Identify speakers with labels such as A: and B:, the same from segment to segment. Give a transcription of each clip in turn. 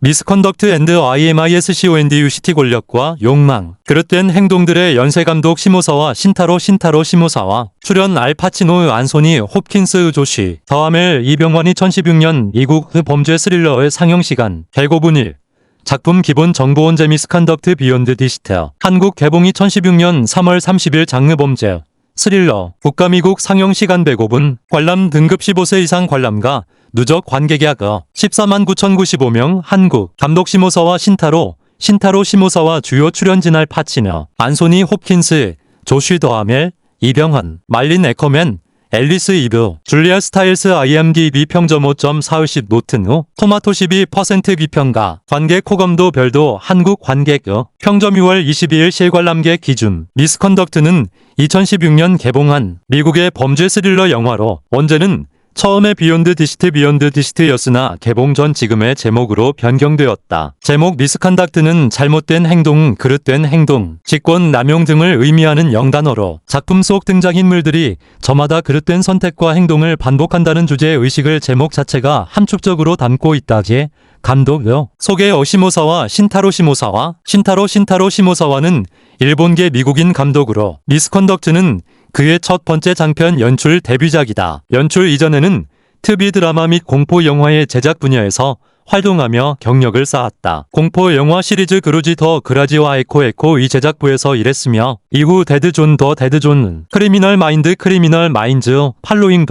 A: 미스컨덕트 앤드 IMISCONDUCT 권력과 욕망. 그릇된 행동들의 연쇄감독 시모사와 신타로 시모사와 출연 알파치노 안소니 홉킨스 조시 더하멜 이병환이 2016년 미국 범죄 스릴러의 상영시간 105분 1 작품 기본 정보원제 미스컨덕트 비욘드 디시터 한국 개봉이 2016년 3월 30일 장르범죄 스릴러 국가 미국 상영시간 105분 관람 등급 15세 이상 관람가 누적 관객약 14만 9,095명 한국 감독 시모사와 신타로 시모사와 주요 출연진 알파치노 안소니 홉킨스 조쉬 더하멜 이병헌 말린 에커맨 앨리스 이브 줄리아 스타일스 IMDb 평점 5.40 노튼 후 토마토 12% 비평가 관객 호감도 별도 한국 관객 평점 6월 22일 실관람객 기준 미스컨덕트는 2016년 개봉한 미국의 범죄 스릴러 영화로 원제는 처음에 비욘드 디시트였으나 개봉 전 지금의 제목으로 변경되었다. 제목 미스컨덕트는 잘못된 행동, 그릇된 행동, 직권 남용 등을 의미하는 영단어로 작품 속 등장인물들이 저마다 그릇된 선택과 행동을 반복한다는 주제의 의식을 제목 자체가 함축적으로 담고 있다기에 감독 소개 시모사와 신타로 시모사와는 일본계 미국인 감독으로 미스컨덕트는 그의 첫 번째 장편 연출 데뷔작이다. 연출 이전에는 특비 드라마 및 공포 영화의 제작 분야에서 활동하며 경력을 쌓았다. 공포 영화 시리즈 그루지 더 그라지와 에코 이 제작부에서 일했으며 이후 데드 존 크리미널 마인즈 팔로잉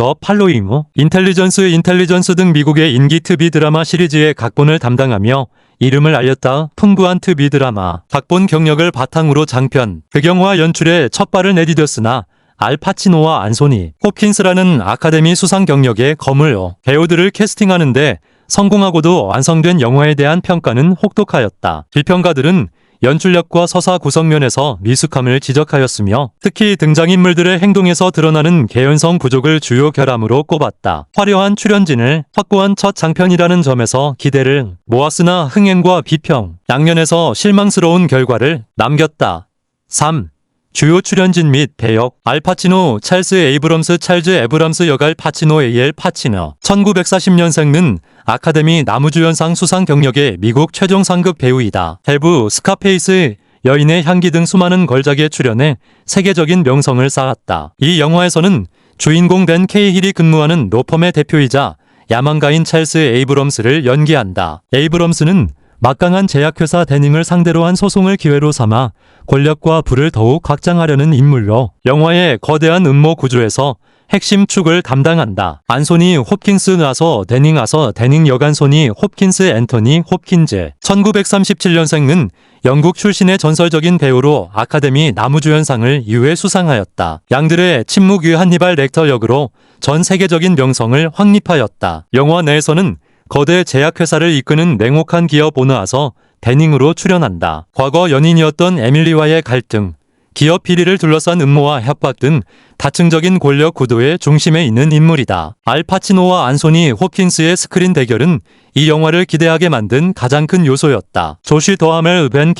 A: 인텔리전스 등 미국의 인기 특비 드라마 시리즈의 각본을 담당하며 이름을 알렸다. 풍부한 특비 드라마 각본 경력을 바탕으로 장편 극영화 연출에 첫 발을 내디뎠으나 알파치노와 안소니 홉킨스라는 아카데미 수상 경력의 거물 배우들을 캐스팅하는데 성공하고도 완성된 영화에 대한 평가는 혹독하였다. 비평가들은 연출력과 서사 구성면에서 미숙함을 지적하였으며 특히 등장인물들의 행동에서 드러나는 개연성 부족을 주요 결함으로 꼽았다. 화려한 출연진을 확보한 첫 장편이라는 점에서 기대를 모았으나 흥행과 비평, 양면에서 실망스러운 결과를 남겼다. 3. 주요 출연진 및 배역 알파치노 찰즈 에브람스 역 알파치노 AL 파치너 1940년생는 아카데미 나무주연상 수상 경력의 미국 최종 상급 배우이다. 헬브, 스카페이스, 여인의 향기 등 수많은 걸작에 출연해 세계적인 명성을 쌓았다. 이 영화에서는 주인공 벤 케이힐이 근무하는 로펌의 대표이자 야망가인 찰스 에이브럼스를 연기한다. 에이브럼스는 막강한 제약회사 데닝을 상대로 한 소송을 기회로 삼아 권력과 부를 더욱 확장하려는 인물로 영화의 거대한 음모 구조에서 핵심 축을 담당한다. 안소니 홉킨스 데닝 여간소니 홉킨스 앤토니 홉킨즈 1937년생은 영국 출신의 전설적인 배우로 아카데미 나무주연상을 2회 수상하였다. 양들의 침묵의 한니발 렉터 역으로 전 세계적인 명성을 확립하였다. 영화 내에서는 거대 제약회사를 이끄는 냉혹한 기업 오너아서 데닝으로 출연한다. 과거 연인이었던 에밀리와의 갈등, 기업 비리를 둘러싼 음모와 협박 등 다층적인 권력 구도의 중심에 있는 인물이다. 알파치노와 안소니 홉킨스의 스크린 대결은 이 영화를 기대하게 만든 가장 큰 요소였다. 조시 더하멜 벤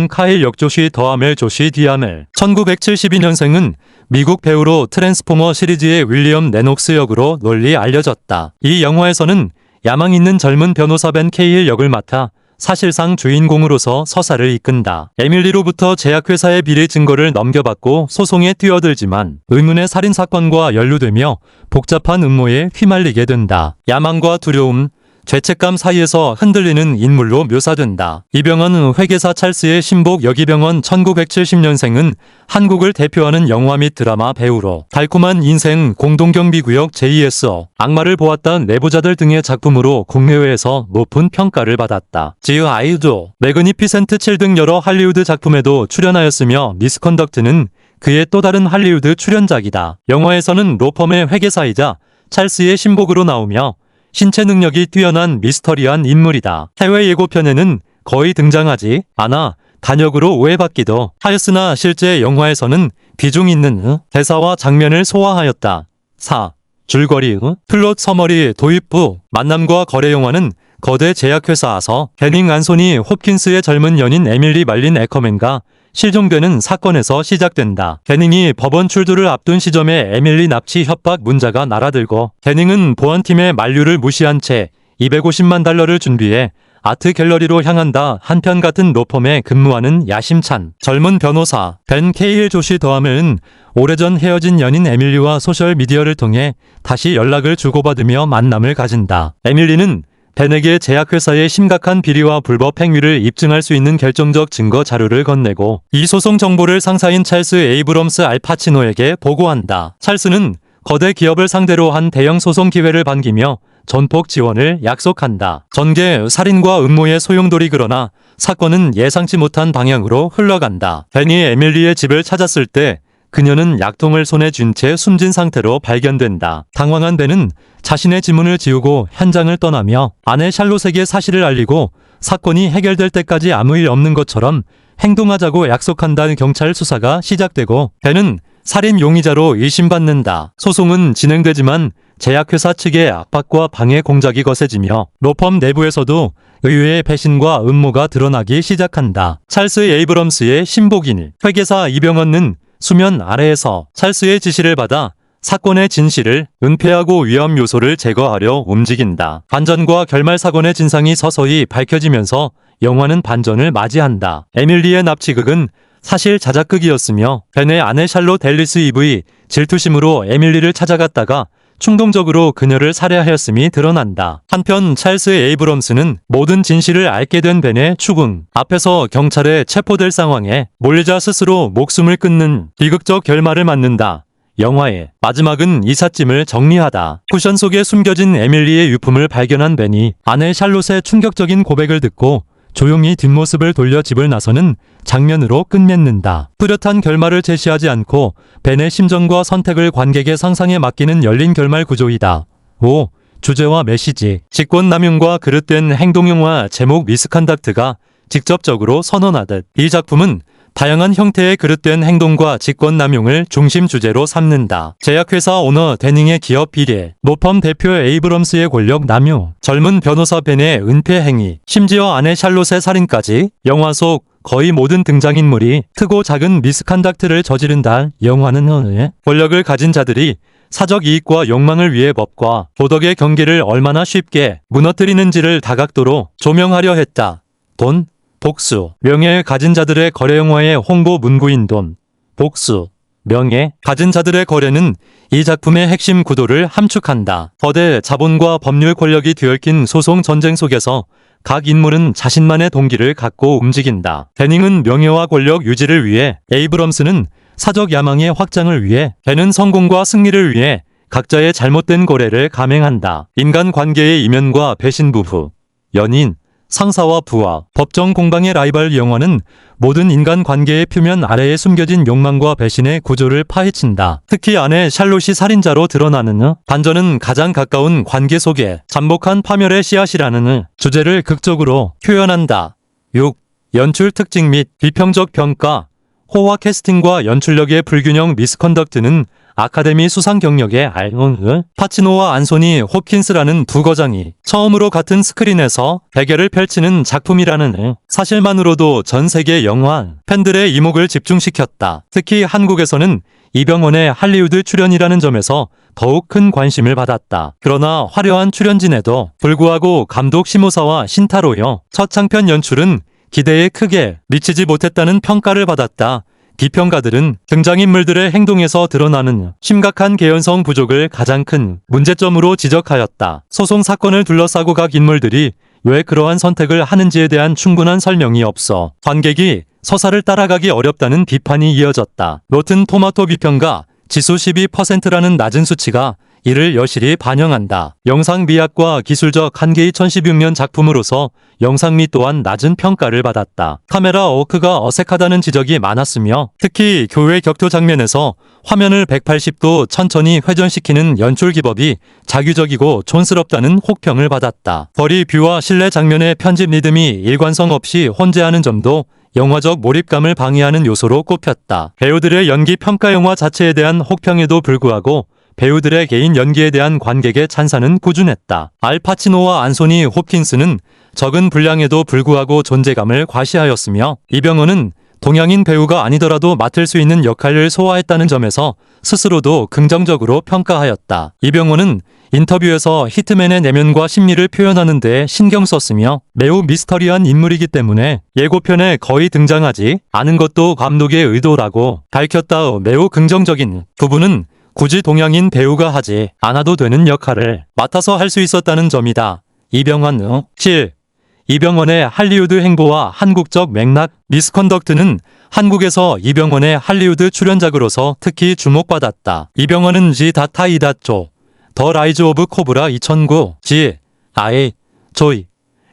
A: 카일 역조시 더하멜 조시 디하멜 1972년생은 미국 배우로 트랜스포머 시리즈의 윌리엄 레녹스 역으로 널리 알려졌다. 이 영화에서는 야망 있는 젊은 변호사 벤 케이힐 역을 맡아 사실상 주인공으로서 서사를 이끈다. 에밀리로부터 제약회사의 비리 증거를 넘겨받고 소송에 뛰어들지만 의문의 살인사건과 연루되며 복잡한 음모에 휘말리게 된다. 야망과 두려움, 죄책감 사이에서 흔들리는 인물로 묘사된다. 이병헌 회계사 찰스의 신복 여기병헌 1970년생은 한국을 대표하는 영화 및 드라마 배우로 달콤한 인생, 공동경비구역 JS, 악마를 보았다 내부자들 등의 작품으로 국내외에서 높은 평가를 받았다. 지읒 아이도, 매그니피센트 7 등 여러 할리우드 작품에도 출연하였으며 미스컨덕트는 그의 또 다른 할리우드 출연작이다. 영화에서는 로펌의 회계사이자 찰스의 신복으로 나오며 신체 능력이 뛰어난 미스터리한 인물이다. 해외 예고편에는 거의 등장하지 않아 단역으로 오해받기도 하였으나 실제 영화에서는 비중 있는 대사와 장면을 소화하였다. 4. 줄거리 플롯 서머리 도입부 만남과 거래 영화는 거대 제약회사에서 데닝 안소니 홉킨스의 젊은 연인 에밀리 말린 에커맨과 실종되는 사건에서 시작된다. 데닝이 법원 출두를 앞둔 시점에 에밀리 납치 협박 문자가 날아들고 데닝은 보안팀의 만류를 무시한 채 $250만 준비해 아트 갤러리로 향한다. 한편 같은 로펌에 근무하는 야심찬 젊은 변호사 벤 케일 조시 더함은 오래전 헤어진 연인 에밀리와 소셜미디어를 통해 다시 연락을 주고받으며 만남을 가진다. 에밀리는 벤에게 제약회사의 심각한 비리와 불법 행위를 입증할 수 있는 결정적 증거 자료를 건네고 이 소송 정보를 상사인 찰스 에이브럼스 알파치노에게 보고한다. 찰스는 거대 기업을 상대로 한 대형 소송 기회를 반기며 전폭 지원을 약속한다. 전개, 살인과 음모의 소용돌이. 그러나 사건은 예상치 못한 방향으로 흘러간다. 벤이 에밀리의 집을 찾았을 때 그녀는 약통을 손에 쥔 채 숨진 상태로 발견된다. 당황한 벤은 자신의 지문을 지우고 현장을 떠나며 아내 샬롯에게 사실을 알리고 사건이 해결될 때까지 아무 일 없는 것처럼 행동하자고 약속한다는 경찰 수사가 시작되고 벤은 살인 용의자로 의심받는다. 소송은 진행되지만 제약회사 측의 압박과 방해 공작이 거세지며 로펌 내부에서도 의외의 배신과 음모가 드러나기 시작한다. 찰스 에이브럼스의 신복인 회계사 이병헌은 수면 아래에서 찰스의 지시를 받아 사건의 진실을 은폐하고 위험 요소를 제거하려 움직인다. 반전과 결말. 사건의 진상이 서서히 밝혀지면서 영화는 반전을 맞이한다. 에밀리의 납치극은 사실 자작극이었으며 벤의 아내 샬롯 앨리스 이브의 질투심으로 에밀리를 찾아갔다가 충동적으로 그녀를 살해하였음이 드러난다. 한편 찰스 에이브럼스는 모든 진실을 알게 된 벤의 추궁 앞에서 경찰에 체포될 상황에 몰리자 스스로 목숨을 끊는 비극적 결말을 맞는다. 영화의 마지막은 이삿짐을 정리하다. 쿠션 속에 숨겨진 에밀리의 유품을 발견한 벤이 아내 샬롯의 충격적인 고백을 듣고 조용히 뒷모습을 돌려 집을 나서는 장면으로 끝맺는다. 뚜렷한 결말을 제시하지 않고 벤의 심정과 선택을 관객의 상상에 맡기는 열린 결말 구조이다. 5. 주제와 메시지. 직권남용과 그릇된 행동영화. 제목 미스컨덕트가 직접적으로 선언하듯 이 작품은 다양한 형태의 그릇된 행동과 직권남용을 중심 주제로 삼는다. 제약회사 오너 데닝의 기업 비리, 로펌 대표 에이브럼스의 권력 남용, 젊은 변호사 벤의 은폐 행위, 심지어 아내 샬롯의 살인까지 영화 속 거의 모든 등장인물이 크고 작은 미스컨덕트를 저지른다. 영화는 권력을 가진 자들이 사적 이익과 욕망을 위해 법과 도덕의 경계를 얼마나 쉽게 무너뜨리는지를 다각도로 조명하려 했다. 돈, 복수, 명예를 가진 자들의 거래. 영화의 홍보 문구인 돈, 복수, 명예, 가진 자들의 거래는 이 작품의 핵심 구도를 함축한다. 거대 자본과 법률 권력이 뒤얽힌 소송 전쟁 속에서 각 인물은 자신만의 동기를 갖고 움직인다. 데닝은 명예와 권력 유지를 위해, 에이브럼스는 사적 야망의 확장을 위해, 벤은 성공과 승리를 위해 각자의 잘못된 거래를 감행한다. 인간 관계의 이면과 배신. 부부, 연인, 상사와 부하, 법정 공방의 라이벌. 영화는 모든 인간 관계의 표면 아래에 숨겨진 욕망과 배신의 구조를 파헤친다. 특히 아내 샬롯이 살인자로 드러나는 반전은 가장 가까운 관계 속에 잠복한 파멸의 씨앗이라는 주제를 극적으로 표현한다. 6. 연출 특징 및 비평적 평가. 호화 캐스팅과 연출력의 불균형. 미스컨덕트는 아카데미 수상 경력의 알론 파치노와 안소니 홉킨스라는 두 거장이 처음으로 같은 스크린에서 대결을 펼치는 작품이라는 사실만으로도 전 세계 영화 팬들의 이목을 집중시켰다. 특히 한국에서는 이병헌의 할리우드 출연이라는 점에서 더욱 큰 관심을 받았다. 그러나 화려한 출연진에도 불구하고 감독 시모사와 신타로요 첫 장편 연출은 기대에 크게 미치지 못했다는 평가를 받았다. 비평가들은 등장인물들의 행동에서 드러나는 심각한 개연성 부족을 가장 큰 문제점으로 지적하였다. 소송 사건을 둘러싸고 각 인물들이 왜 그러한 선택을 하는지에 대한 충분한 설명이 없어 관객이 서사를 따라가기 어렵다는 비판이 이어졌다. 로튼 토마토 비평가 지수 12%라는 낮은 수치가 이를 여실히 반영한다. 영상 미학과 기술적 한계의 2016년 작품으로서 영상미 또한 낮은 평가를 받았다. 카메라 워크가 어색하다는 지적이 많았으며 특히 교회 격투 장면에서 화면을 180도 천천히 회전시키는 연출 기법이 자규적이고 촌스럽다는 혹평을 받았다. 거리 뷰와 실내 장면의 편집 리듬이 일관성 없이 혼재하는 점도 영화적 몰입감을 방해하는 요소로 꼽혔다. 배우들의 연기 평가. 영화 자체에 대한 혹평에도 불구하고 배우들의 개인 연기에 대한 관객의 찬사는 꾸준했다. 알파치노와 안소니 홉킨스는 적은 분량에도 불구하고 존재감을 과시하였으며 이병헌은 동양인 배우가 아니더라도 맡을 수 있는 역할을 소화했다는 점에서 스스로도 긍정적으로 평가하였다. 이병헌은 인터뷰에서 히트맨의 내면과 심리를 표현하는 데 신경 썼으며 매우 미스터리한 인물이기 때문에 예고편에 거의 등장하지 않은 것도 감독의 의도라고 밝혔다. 매우 긍정적인 부분은 굳이 동양인 배우가 하지 않아도 되는 역할을 맡아서 할 수 있었다는 점이다. 이병헌 7. 이병헌의 할리우드 행보와 한국적 맥락. 미스컨덕트는 한국에서 이병헌의 할리우드 출연작으로서 특히 주목받았다. 이병헌은 지 다타이다조, 더 라이즈 오브 코브라 2009, 지 아이 조이,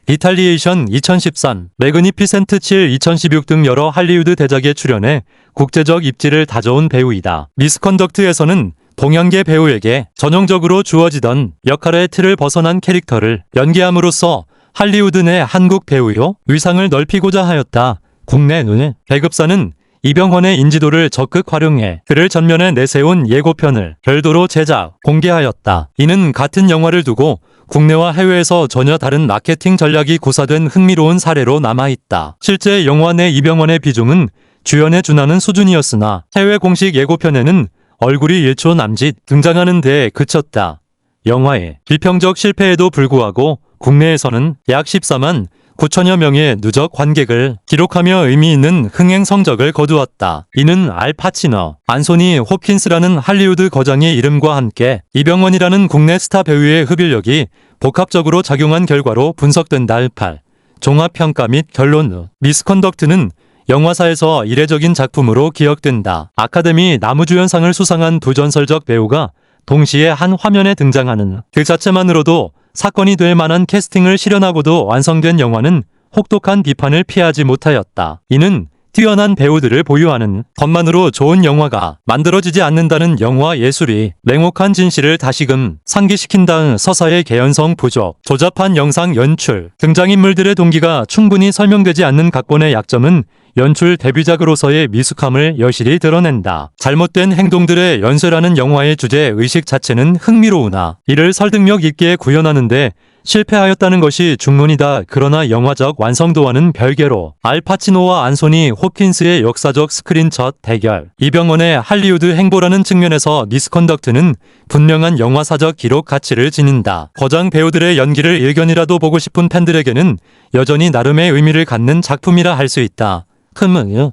A: 리탈리에이션 2013, 매그니피센트 7 2016 등 여러 할리우드 대작에 출연해 국제적 입지를 다져온 배우이다. 미스컨덕트에서는 동양계 배우에게 전형적으로 주어지던 역할의 틀을 벗어난 캐릭터를 연기함으로써 할리우드 내 한국 배우요 위상을 넓히고자 하였다. 국내 눈 배급사는 이병헌의 인지도를 적극 활용해 그를 전면에 내세운 예고편을 별도로 제작, 공개하였다. 이는 같은 영화를 두고 국내와 해외에서 전혀 다른 마케팅 전략이 구사된 흥미로운 사례로 남아있다. 실제 영화 내 이병헌의 비중은 주연에 준하는 수준이었으나 해외 공식 예고편에는 얼굴이 1초 남짓 등장하는 데에 그쳤다. 영화의 비평적 실패에도 불구하고 국내에서는 약 14만 9천여 명의 누적 관객을 기록하며 의미 있는 흥행 성적을 거두었다. 이는 알 파치노, 안소니 홉킨스라는 할리우드 거장의 이름과 함께 이병헌이라는 국내 스타 배우의 흡일력이 복합적으로 작용한 결과로 분석된다. 8. 종합평가 및 결론. 미스컨덕트는 영화사에서 이례적인 작품으로 기억된다. 아카데미 나무주연상을 수상한 두 전설적 배우가 동시에 한 화면에 등장하는 그 자체만으로도 사건이 될 만한 캐스팅을 실현하고도 완성된 영화는 혹독한 비판을 피하지 못하였다. 이는 뛰어난 배우들을 보유하는 것만으로 좋은 영화가 만들어지지 않는다는 영화 예술이 냉혹한 진실을 다시금 상기시킨다는 서사의 개연성 부족, 조잡한 영상 연출, 등장인물들의 동기가 충분히 설명되지 않는 각본의 약점은 연출 데뷔작으로서의 미숙함을 여실히 드러낸다. 잘못된 행동들의 연쇄라는 영화의 주제 의식 자체는 흥미로우나 이를 설득력 있게 구현하는데 실패하였다는 것이 중론이다. 그러나 영화적 완성도와는 별개로 알파치노와 안소니 홉킨스의 역사적 스크린첫 대결, 이병헌의 할리우드 행보라는 측면에서 미스컨덕트는 분명한 영화사적 기록 가치를 지닌다. 거장 배우들의 연기를 일견이라도 보고 싶은 팬들에게는 여전히 나름의 의미를 갖는 작품이라 할 수 있다.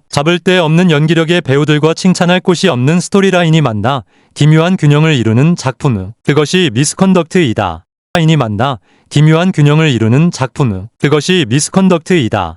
A: 잡을 데 없는 연기력의 배우들과 칭찬할 곳이 없는 스토리라인이 만나 기묘한 균형을 이루는 작품. 그것이 미스컨덕트이다. 라인이 만나 기묘한 균형을 이루는 작품. 그것이 미스컨덕트이다.